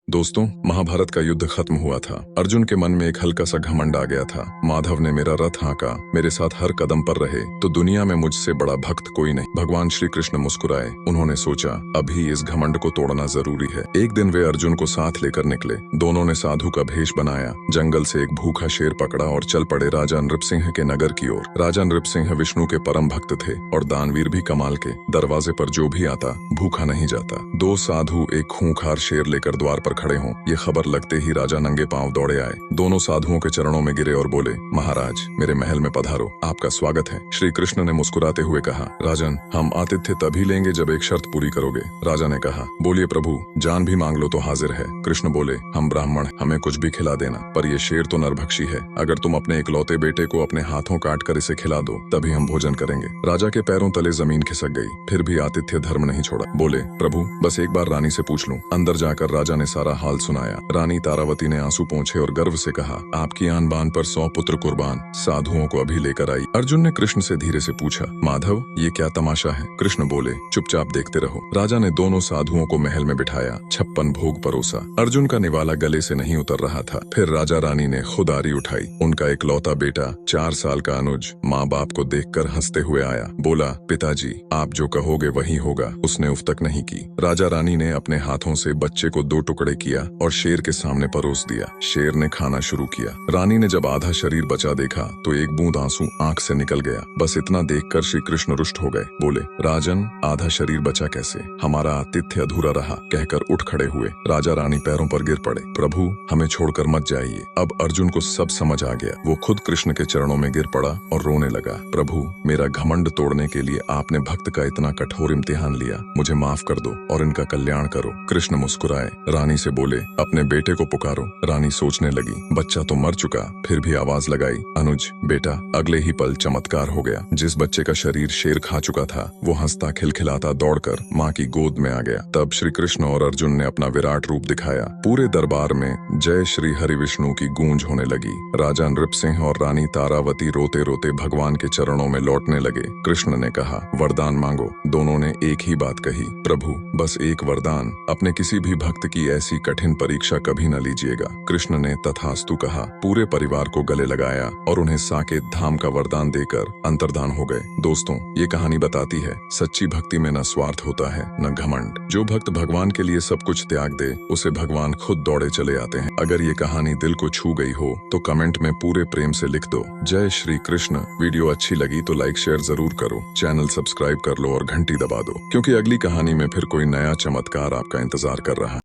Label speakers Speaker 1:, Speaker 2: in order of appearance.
Speaker 1: दोस्तों, महाभारत का युद्ध खत्म हुआ था। अर्जुन के मन में एक हल्का सा घमंड आ गया था। माधव ने मेरा रथ हाँका, मेरे साथ हर कदम पर रहे तो दुनिया में मुझसे बड़ा भक्त कोई नहीं। भगवान श्री कृष्ण मुस्कुराए। उन्होंने सोचा अभी इस घमंड को तोड़ना जरूरी है। एक दिन वे अर्जुन को साथ लेकर निकले। दोनों ने साधु का भेष बनाया, जंगल से एक भूखा शेर पकड़ा और चल पड़े राजा नृपसिंह के नगर की ओर। राजा नृपसिंह विष्णु के परम भक्त थे और दानवीर भी कमाल के। दरवाजे पर जो भी आता भूखा नहीं जाता। दो साधु एक खूंखार शेर लेकर द्वार पर खड़े हों, ये खबर लगते ही राजा नंगे पांव दौड़े आए। दोनों साधुओं के चरणों में गिरे और बोले, महाराज मेरे महल में पधारो, आपका स्वागत है। श्री कृष्ण ने मुस्कुराते हुए कहा, राजन हम आतिथ्य तभी लेंगे जब एक शर्त पूरी करोगे। राजा ने कहा, बोलिए प्रभु, जान भी मांग लो तो हाजिर है। कृष्ण बोले, हम ब्राह्मण, हमें कुछ भी खिला देना, पर ये शेर तो नरभक्षी है। अगर तुम अपने इकलौते बेटे को अपने हाथों काट कर इसे खिला दो तभी हम भोजन करेंगे। राजा के पैरों तले जमीन खिसक गई, फिर भी आतिथ्य धर्म नहीं छोड़ा। बोले, प्रभु बस एक बार रानी से पूछ लूं। अंदर जाकर राजा ने सारा हाल सुनाया। रानी तारावती ने आंसू पोंछे और गर्व से कहा, आपकी आन बान पर 100 पुत्र कुर्बान, साधुओं को अभी लेकर आई। अर्जुन ने कृष्ण से धीरे से पूछा, माधव ये क्या तमाशा है? कृष्ण बोले, चुपचाप देखते रहो। राजा ने दोनों साधुओं को महल में बिठाया, 56 भोग परोसा। अर्जुन का निवाला गले से नहीं उतर रहा था। फिर राजा रानी ने खुद आरी उठाई। उनका इकलौता बेटा 4 साल का अनुज माँ बाप को देखकर हंसते हुए आया। बोला, पिताजी आप जो कहोगे वही होगा। उसने उफ तक नहीं की। राजा रानी ने अपने हाथों से बच्चे को 2 टुकड़े किया और शेर के सामने परोस दिया। शेर ने खाना शुरू किया। रानी ने जब आधा शरीर बचा देखा तो एक बूंद आंसू आंख से निकल गया। बस इतना देखकर श्री कृष्ण रुष्ट हो गए। बोले, राजन आधा शरीर बचा कैसे? हमारा आतिथ्य अधूरा रहा, कहकर उठ खड़े हुए। राजा रानी पैरों पर गिर पड़े। प्रभु हमें छोड़कर मत जाइए। अब अर्जुन को सब समझ आ गया। वो खुद कृष्ण के चरणों में गिर पड़ा और रोने लगा। प्रभु मेरा घमंड तोड़ने के लिए आपने भक्त का इतना कठोर इम्तिहान लिया, मुझे माफ कर दो और इनका कल्याण करो। कृष्ण मुस्कुराए। रानी से बोले, अपने बेटे को पुकारो। रानी सोचने लगी, बच्चा तो मर चुका, फिर भी आवाज लगाई, अनुज बेटा। अगले ही पल चमत्कार हो गया। जिस बच्चे का शरीर शेर खा चुका था वो हंसता खिलखिलाता दौड़कर माँ की गोद में आ गया। तब श्री कृष्ण और अर्जुन ने अपना विराट रूप दिखाया। पूरे दरबार में जय श्री हरि विष्णु की गूंज होने लगी। राजा नृपसिंह और रानी तारावती रोते रोते भगवान के चरणों में लौटने लगे। कृष्ण ने कहा, वरदान मांगो। दोनों ने एक ही बात कही, प्रभु बस एक वरदान, अपने किसी भी भक्त की ऐसी कठिन परीक्षा कभी न लीजिएगा। कृष्ण ने तथास्तु कहा, पूरे परिवार को गले लगाया और उन्हें साकेत धाम का वरदान देकर अंतर्धान हो गए। दोस्तों ये कहानी बताती है, सच्ची भक्ति में न स्वार्थ होता है न घमंड। जो भक्त भगवान के लिए सब कुछ त्याग दे उसे भगवान खुद दौड़े चले आते हैं। अगर ये कहानी दिल को छू गई हो तो कमेंट में पूरे प्रेम से लिख दो, जय श्री कृष्ण। वीडियो अच्छी लगी तो लाइक शेयर जरूर करो, चैनल सब्सक्राइब कर लो और घंटी दबा दो, क्योंकि अगली कहानी में फिर कोई नया चमत्कार आपका इंतजार कर रहा है।